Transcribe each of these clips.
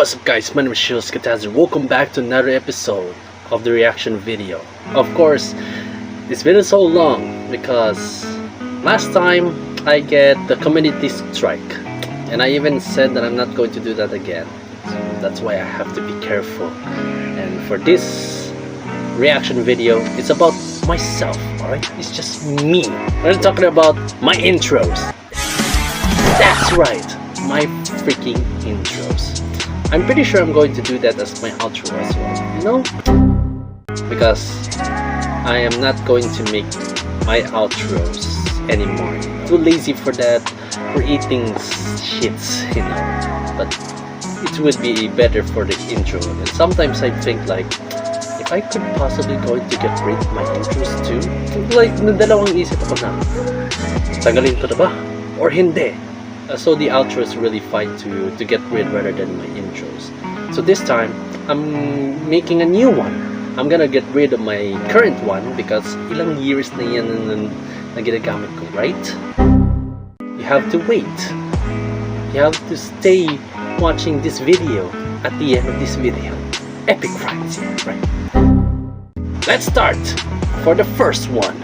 What's up guys, my name is Shields Kataz and welcome back to another episode of the reaction video. Of course, it's been so long because last time I get the community strike and I even said that I'm not going to do that again. So that's why I have to be careful. And for this reaction video, it's about myself, alright? It's just me. We're talking about my intros. That's right, my freaking intros. I'm pretty sure I'm going to do that as my outro as well, you know? Because I am not going to make my outros anymore. Too lazy for that, creating shits, you know. But it would be better for the intro. And sometimes I think like, if I could possibly going to get rid of my intros too, like nadalawang isip ako na, tagalin ko na ba? Or hindi? So the outro is really fine to get rid rather than my intros. So this time, I'm making a new one. I'm gonna get rid of my current one because ilang years na yan na ginagamit ko, right? You have to wait. You have to stay watching this video at the end of this video. Epic rhymes here, right? Let's start for the first one.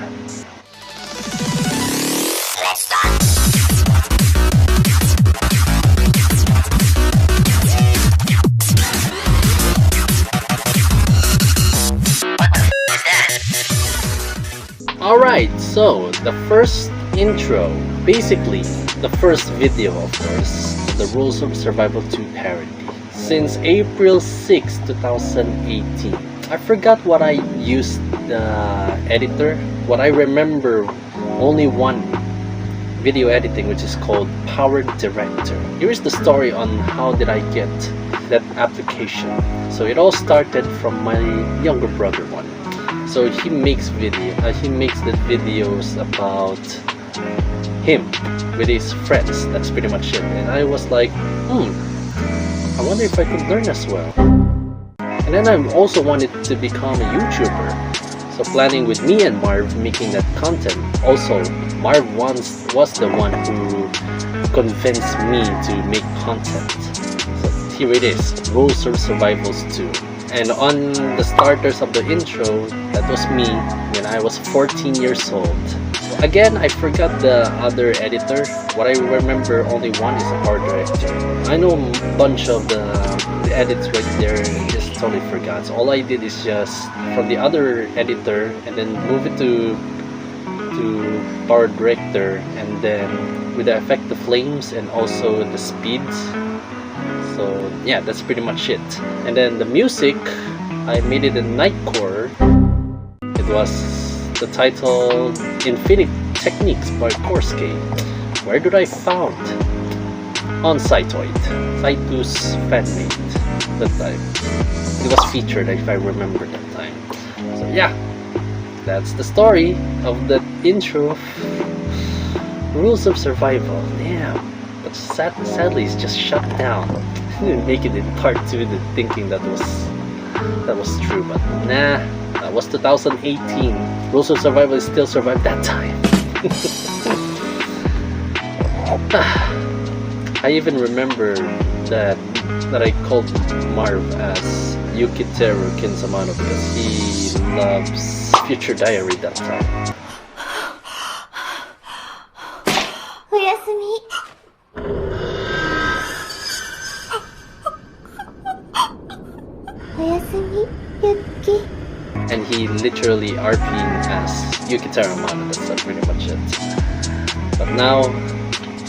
Alright, so the first intro, basically the first video of course, the Rules of Survival 2 parody. Since April 6, 2018. I forgot what I used the editor. What I remember, only one video editing which is called Power Director. Here is the story on how did I get that application. So it all started from my younger brother one. So he makes the videos about him with his friends. That's pretty much it. And I was like, I wonder if I could learn as well. And then I also wanted to become a YouTuber. So planning with me and Marve making that content. Also, Marve once was the one who convinced me to make content. So here it is, Rules of Survivals 2. And on the starters of the intro, that was me when I was 14 years old. Again, I forgot the other editor. What I remember, only one is a Power Director. I know a bunch of the edits right there and just totally forgot. So all I did is just from the other editor and then move it to Power Director, and then with the effect the flames and also the speeds. So yeah, that's pretty much it. And then the music, I made it in Nightcore. It was the title Infinite Techniques by Korske. Where did I found? On Cytoid. Cytus fanmade that time. It was featured if I remember that time. So yeah, that's the story of the intro of Rules of Survival. Damn. But sadly it's just shut down. Didn't make it in part 2, thinking that was true, but nah, that was 2018. Rules of Survival still survived that time. I even remember that I called Marve as Yukiteru Kinsamano because he loves Future Diary that time. And he literally RPing as Yukiteru Mano, that's pretty much it. But now,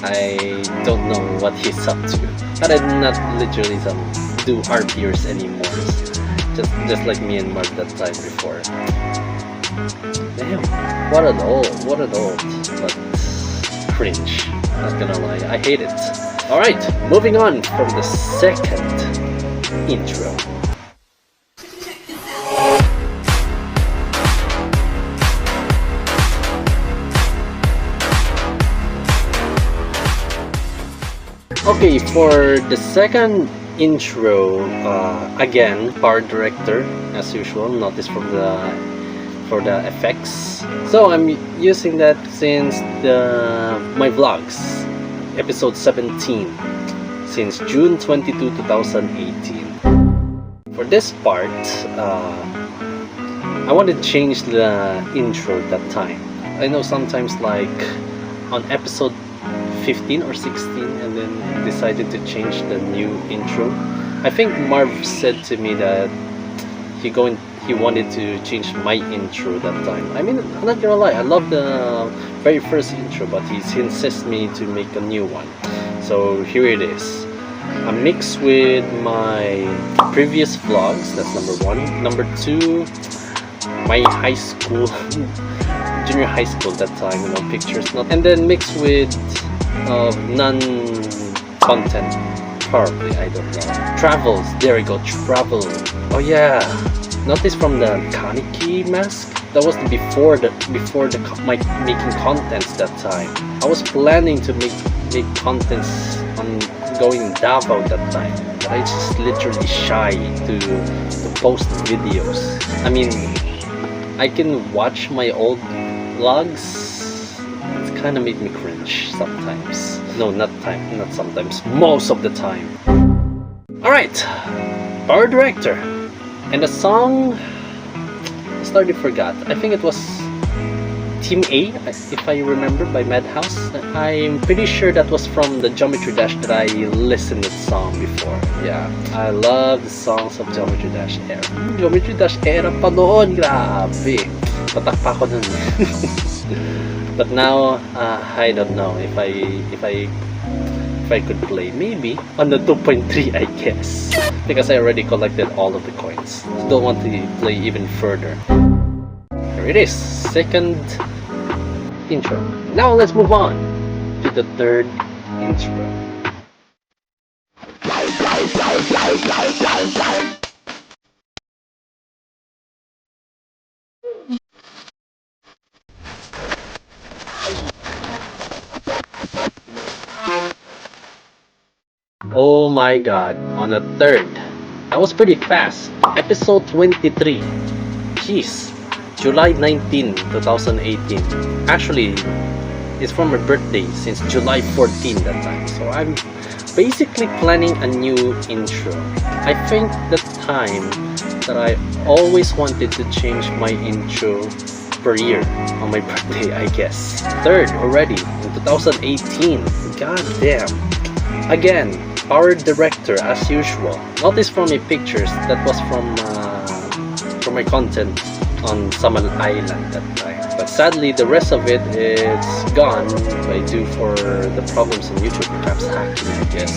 I don't know what he's up to. But I'm not literally do RPers anymore. Just like me and Mark that time before. Damn, what an old, but cringe. Not gonna lie, I hate it. Alright, moving on from the second intro. Okay, for the second intro, again, Power Director as usual. Notice for the effects. So I'm using that since my vlogs, episode 17. since June 22, 2018. For this part, I wanted to change the intro that time. I know sometimes like on episode 15 or 16 and then decided to change the new intro. I think Marve said to me that he wanted to change my intro that time. I mean, I'm not gonna lie, I love the very first intro, but he insists me to make a new one. So here it is. A mix with my previous vlogs, that's number one. Number two, my high school, junior high school that time, you know, pictures. And then mixed with non-content, probably, I don't know. Travels, there we go, travel. Oh yeah, notice from the KEK mask, that was before my making contents that time. I was planning to make contents on going Davao that time, but I just literally shy to post videos. I mean, I can watch my old vlogs. It's kind of made me cringe sometimes. No, not sometimes. Most of the time. All right, Power Director, and the song I started forgot. I think it was Team A, if I remember, by Madhouse. I'm pretty sure that was from the Geometry Dash that I listened to the song before. Yeah, I love the songs of Geometry Dash era. Geometry Dash era pa noon, grabe. Patak pa ako nun. But now, I don't know if I could play. Maybe on the 2.3, I guess, because I already collected all of the coins. Don't want to play even further. Here it is, second intro. Now let's move on to the third intro. Oh my god, on the third. That was pretty fast. Episode 23. Jeez. July 19, 2018. Actually, it's from my birthday since July 14 that time. So I'm basically planning a new intro. I think the time that I always wanted to change my intro per year on my birthday, I guess. Third already in 2018. God damn. Again, Power Director as usual. Notice from my pictures that was from my content on Samal Island that time. But sadly, the rest of it is gone due for the problems on YouTube, perhaps hacking, I guess.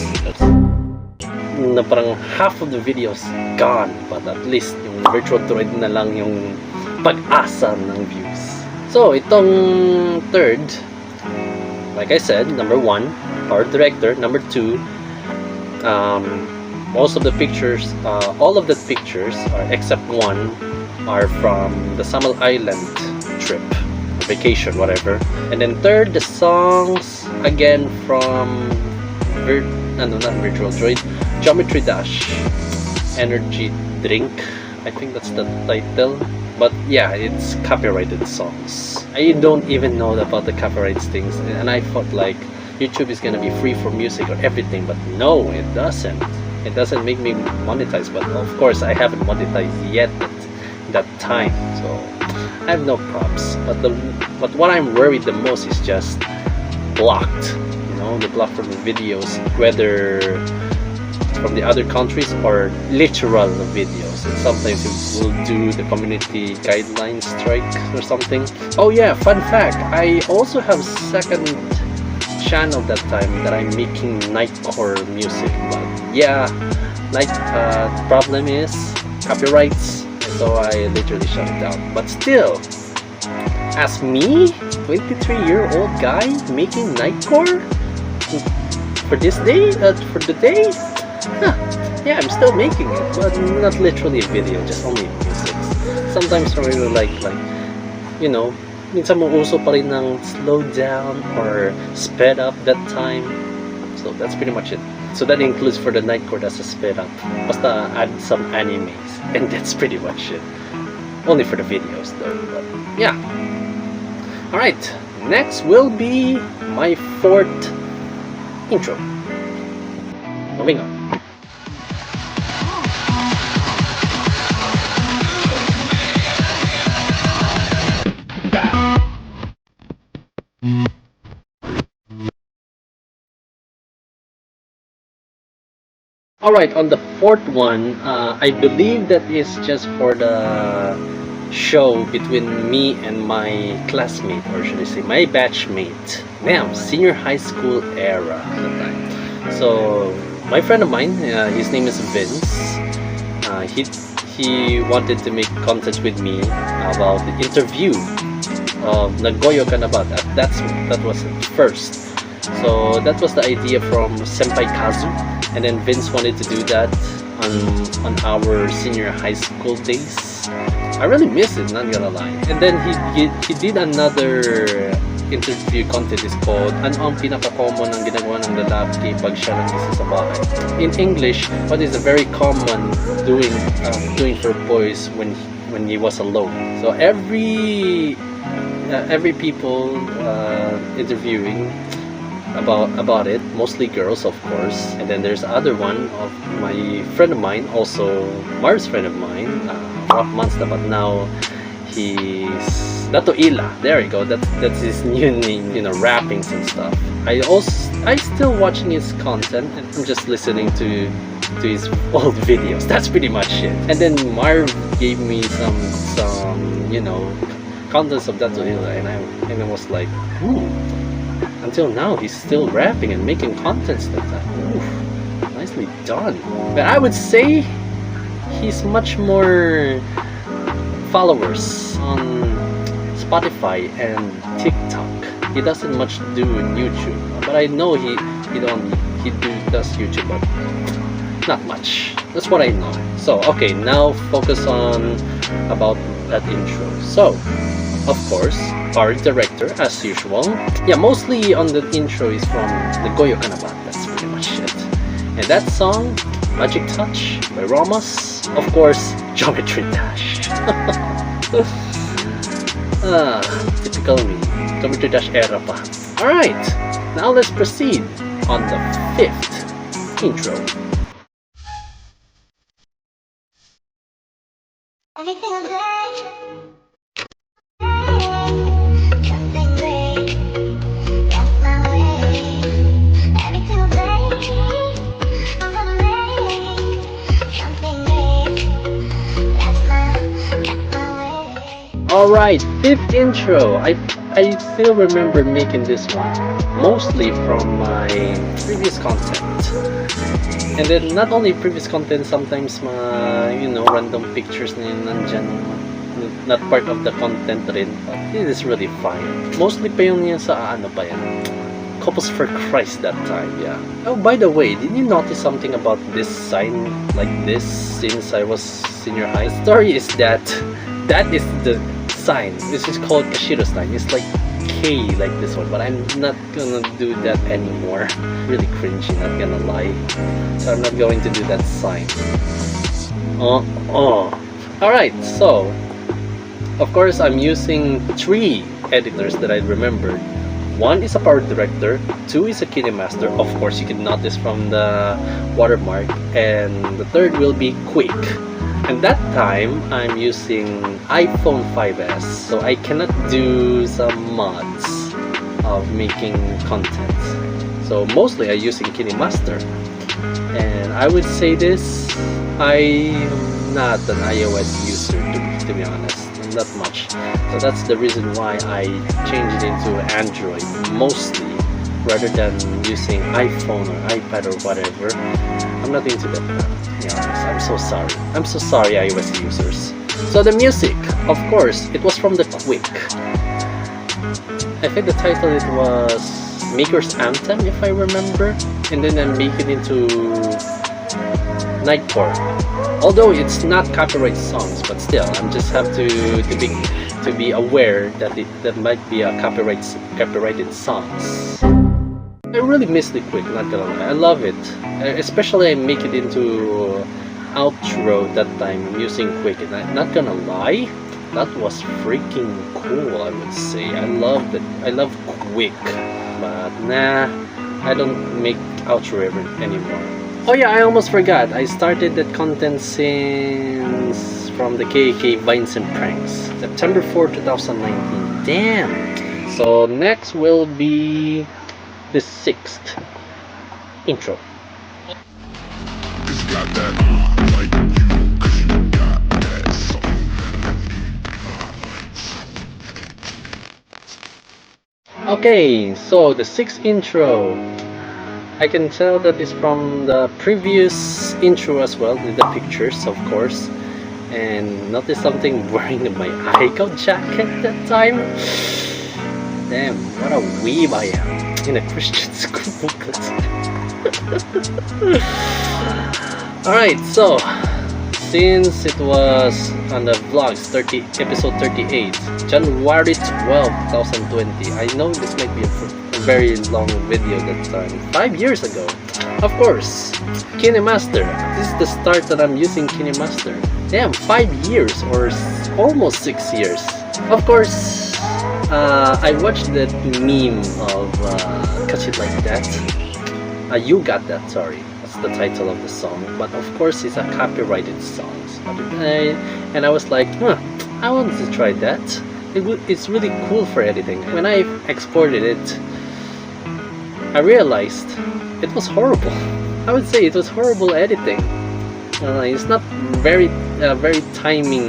Na parang half of the videos gone, but at least yung virtual droid na lang yung pag-asa ng views. So, itong third, like I said, number one, Power Director. Number two, most of the pictures, all of the pictures, except one, are from the Samal Island trip, vacation, whatever. And then third, the songs, again from not Virtual Droid, Geometry Dash, Energy Drink, I think that's the title. But yeah, it's copyrighted songs. I don't even know about the copyrights things, and I thought like YouTube is gonna be free for music or everything, but no, it doesn't. It doesn't make me monetize, but of course I haven't monetized yet that time, so I have no props. But what I'm worried the most is just blocked. You know, the block from the videos, whether from the other countries or literal videos. And sometimes it will do the community guidelines strike or something. Oh yeah, fun fact, I also have second channel that time that I'm making nightcore music, but yeah, problem is copyrights. So I literally shut it down. But still, as me, 23-year-old guy making nightcore for this day, for the day, yeah, I'm still making it, but not literally a video, just only music. Sometimes I really like, you know, minsan mo uso pa rin ng slow down or sped up that time. So that's pretty much it. So that includes for the nightcore, that's a sped up. Basta add some animes, and that's pretty much it. Only for the videos though, but yeah. Alright, next will be my fourth intro. moving on. Alright, on the fourth one, I believe that is just for the show between me and my classmate, or should I say my batchmate. Now, senior high school era at the time. So, my friend of mine, his name is Vince. He wanted to make content with me about the interview of Nagoyo Ka Na Ba. That was it first. So that was the idea from Senpai Kazu, and then Vince wanted to do that on our senior high school days. I really miss it, not gonna lie. And then he did another interview content. Is called Ano ang pinaka-common ang ginagawa ng lalaki pag siya lang isa sa bahay. In English, what is a very common doing for boys when he was alone. So every people interviewing about it, mostly girls of course. And then there's other one of my friend of mine, also Marve's friend of mine, rough monster, but now he's Dato Ila. There you go. That's his new name. You know, rappings and stuff. I still watching his content, and I'm just listening to his old videos. That's pretty much it. And then Marve gave me some contents of Dato Ila, and I was like, ooh. Until now, he's still rapping and making contents like that. Oof, nicely done. But I would say he's much more followers on Spotify and TikTok. He doesn't much do in YouTube, but I know he does YouTube, but not much. That's what I know. So okay, now focus on about that intro. So, of course, our director, as usual. Yeah, mostly on the intro is from Nagoyo Ka Na Ba. That's pretty much it. And that song, Magic Touch by Ramos. Of course, Geometry Dash. Typical me. Geometry Dash era pa. Alright, now let's proceed on the fifth intro. Alright, fifth intro. I still remember making this one, mostly from my previous content. And then not only previous content, sometimes random pictures na yun nandyan, not part of the content rin, but it is really fine. Mostly pa yun sa Couples for Christ that time, yeah. Oh, by the way, did you notice something about this sign like this since I was senior high? Story is that is the sign. This is called Kashiro sign. It's like K, like this one, but I'm not gonna do that anymore. Really cringy, not gonna lie. So I'm not going to do that sign. Alright, so of course I'm using 3 editors that I remembered. 1 is a power director, 2 is a KineMaster, of course you can notice from the watermark, and the 3rd will be Quick. And that time I'm using iPhone 5s, so I cannot do some mods of making content. So mostly I'm using KineMaster. And I would say this, I'm not an iOS user to be honest, not much. So that's the reason why I changed it into Android mostly, rather than using iPhone or iPad or whatever. I'm not into that, to be honest. I'm so sorry. I'm so sorry, iOS users. So the music, of course, it was from the Quick. I think the title it was Maker's Anthem, if I remember. And then I make it into Nightcore. Although it's not copyright songs, but still, I'm just have to be aware that that might be a copyrighted songs. I really miss the Quick, not gonna lie. I love it. Especially I make it into outro that time using Quick, and I'm not gonna lie, that was freaking cool, I would say. I love Quick, but nah, I don't make outro anymore. Oh yeah, I almost forgot. I started that content since from the KEK Vines and Pranks, September 4, 2019. Damn! So next will be the 6th intro. Okay, so the 6th intro. I can tell that it's from the previous intro as well, with the pictures, of course. And notice something wearing my Aiko jacket that time. Damn, what a weeb I am in a Christian school. Alright, so since it was on the vlogs episode 38, January 12, 2020. I know this might be a very long video that time, 5 years ago. Of course, KineMaster. This is the start that I'm using KineMaster. Damn, 5 years or almost 6 years. Of course, I watched that meme of Catch It Like That. You Got That, sorry. That's the title of the song. But of course, it's a copyrighted song. And I was like, I want to try that. It's really cool for editing. When I exported it, I realized it was horrible. I would say it was horrible editing. It's not very timing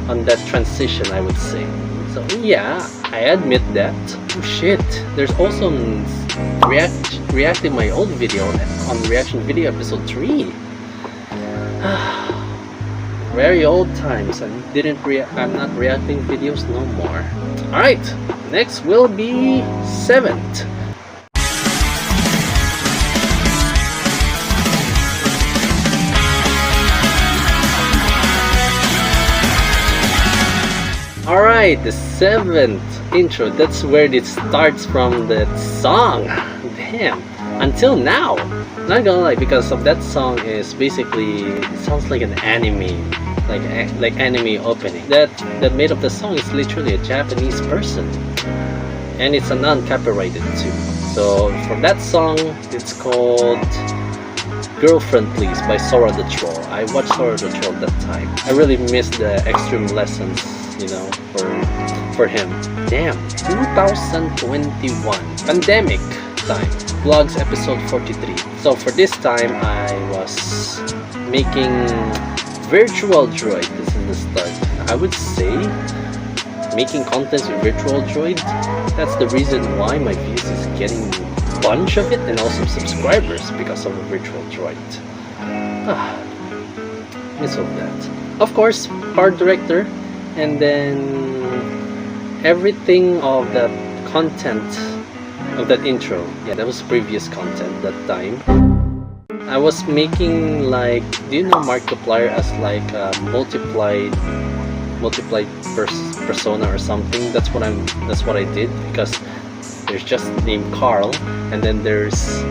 on that transition, I would say. So yeah, I admit that. Oh shit, there's also reacting my old video on reaction video episode 3. Very old times. I'm not reacting videos no more. Alright, next will be 7th. Alright, the 7th intro. That's where it starts from, that song. Damn. Until now. Not gonna lie, because of that song is basically, it sounds like an anime. Like anime opening. That made up the song is literally a Japanese person. And it's a non-copyrighted too. So for that song, it's called Girlfriend Please by Sora the Troll. I watched Sora the Troll that time. I really missed the extreme lessons, you know, for him. Damn, 2021. Pandemic time. Vlogs episode 43. So for this time, I was making Virtual Droid. This is the start. I would say making content with Virtual Droid, that's the reason why my views is getting a bunch of it, and also subscribers because of the Virtual Droid. Miss of that. Of course, part director, and then everything of the content of that intro. Yeah, that was previous content that time. I was making, like, do you know Markiplier as like a multiplied persona or something? That's what I did, because there's just named Carl, and then there's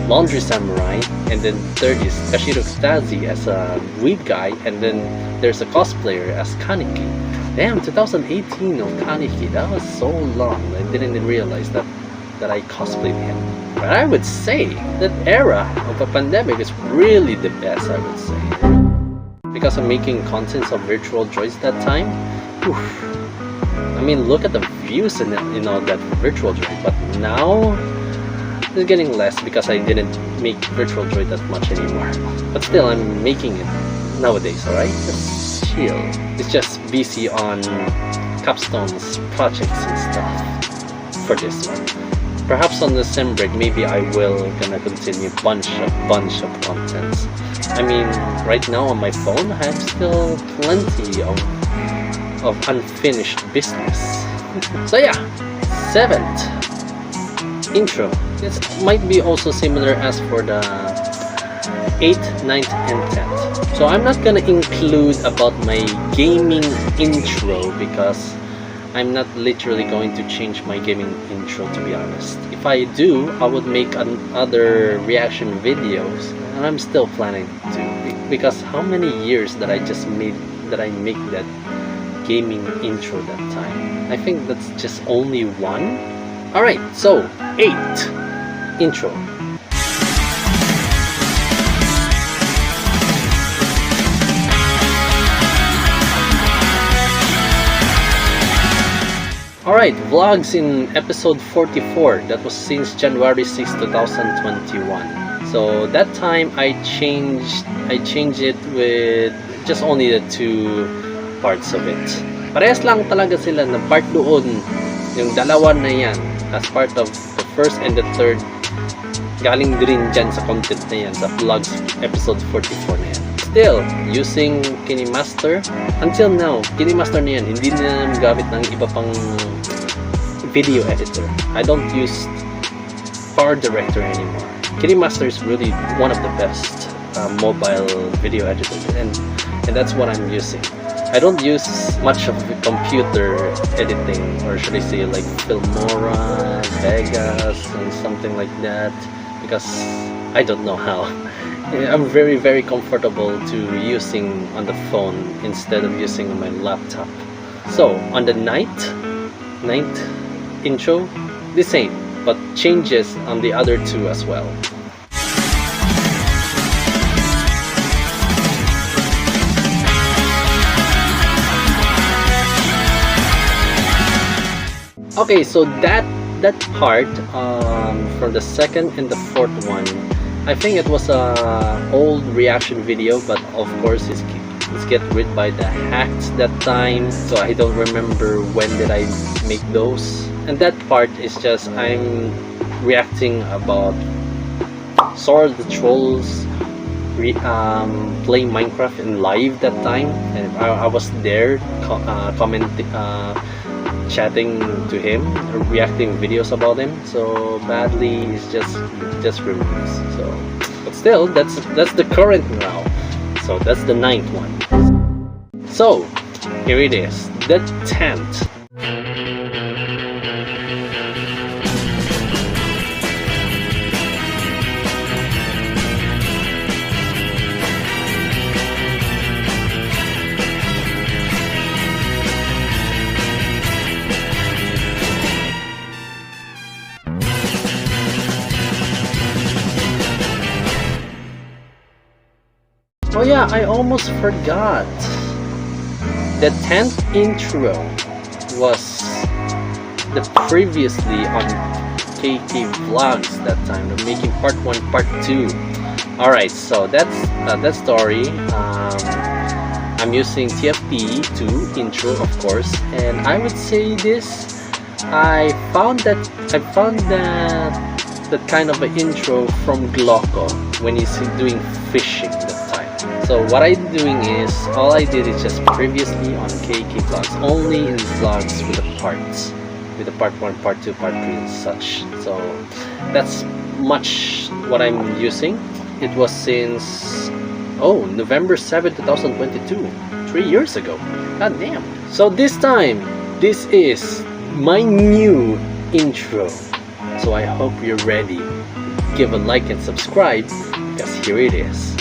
Laundry Samurai, and then third is Kashiro Stazi as a weed guy, and then there's a cosplayer as Kaneki. Damn, 2018 of Kaneki, that was so long. I didn't realize that I cosplayed him. But I would say that era of a pandemic is really the best, I would say. Because I'm making contents of Virtual Droids that time. Oof. I mean, look at the views and that Virtual Droid. But now it's getting less because I didn't make Virtual Droid that much anymore. But still, I'm making it nowadays, alright? Just chill. It's just busy on capstones, projects and stuff for this one. Perhaps on the sem break, maybe I will gonna continue bunch of contents. I mean, right now on my phone, I have still plenty of unfinished business. So yeah, 7th intro. This might be also similar as for the 8th, 9th, and 10th. So I'm not gonna include about my gaming intro because I'm not literally going to change my gaming intro, to be honest. If I do, I would make other reaction videos, and I'm still planning to, because how many years that I make that gaming intro that time? I think that's just only one. Alright, so 8 intro. Alright, vlogs in episode 44. That was since January 6, 2021. So that time I changed it with just only the 2 parts of it. Parehas lang talaga sila na part doon. Yung dalawa na yan as part of the first and the third. Galing din dyan sa content na yan, sa vlogs episode 44 na yan. Still, using KineMaster. Until now, KineMaster na yan. Hindi na gamit ng iba pang video editor. I don't use Power Director anymore. KineMaster is really one of the best mobile video editors, and that's what I'm using. I don't use much of the computer editing, or should I say like Filmora, Vegas, and something like that, because I don't know how. I'm very comfortable to using on the phone instead of using on my laptop. So on the ninth intro, the same, but changes on the other 2 as well. Okay, so that part from the second and the fourth one, I think it was a old reaction video, but of course it's get rid by the hacks that time, so I don't remember when did I make those. And that part is just I'm reacting about Sword the Trolls playing Minecraft in live that time, and I was there commenting, chatting to him, reacting videos about him. So badly is just removed. So, but still, that's the current now. So that's the 9th one. So here it is, the 10th. Oh yeah, I almost forgot. The 10th intro was the previously on KEK vlogs that time. We're making part 1, part 2. Alright, so that's that story. I'm using TFT2 intro, of course, and I would say this. I found that kind of an intro from Gloco when he's doing fishing that time. So what I'm doing is, all I did is just previously on KEK vlogs, only in vlogs with the parts, with the part 1, part 2, part 3 and such. So that's much what I'm using. It was since November 7, 2022, 3 years ago. God damn. So this time, this is my new intro. So I hope you're ready. Give a like and subscribe, because here it is.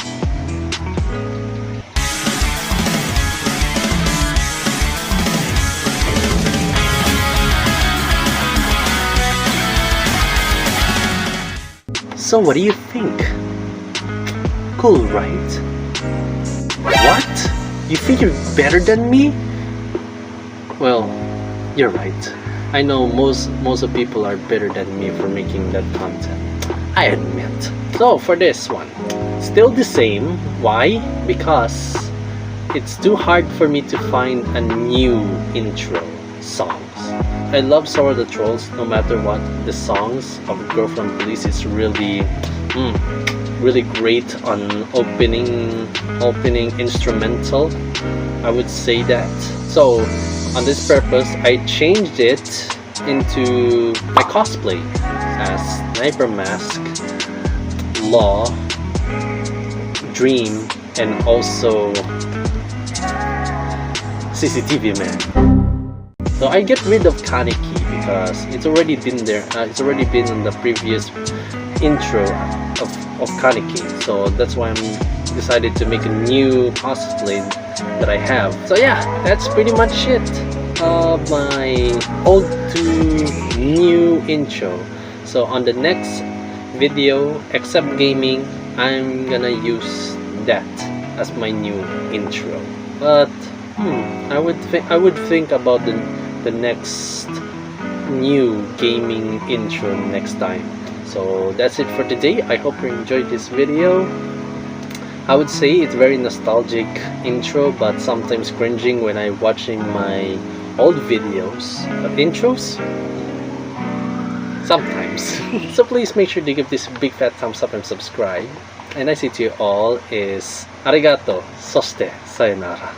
So what do you think? Cool, right? What? You think you're better than me? Well, you're right. I know most of people are better than me for making that content, I admit. So for this one, still the same. Why? Because it's too hard for me to find a new intro songs. I love Sword the Trolls no matter what. The songs of Girl from Police is really great on opening instrumental, I would say that. So on this purpose, I changed it into my cosplay as Sniper Mask, Law, Dream, and also CCTV Man. So I get rid of Kaneki because it's already been there. It's already been in the previous intro of Kaneki. So that's why I'm decided to make a new cosplay that I have. So yeah, that's pretty much it of my old to new intro. So on the next video, except gaming, I'm gonna use that as my new intro. But I would think about the next new gaming intro next time. So that's it for today. I hope you enjoyed this video. I would say it's very nostalgic intro, but sometimes cringing when I'm watching my old videos. Intros? Sometimes. So please make sure to give this a big fat thumbs up and subscribe. And I say to you all is arigato, soste, sayonara.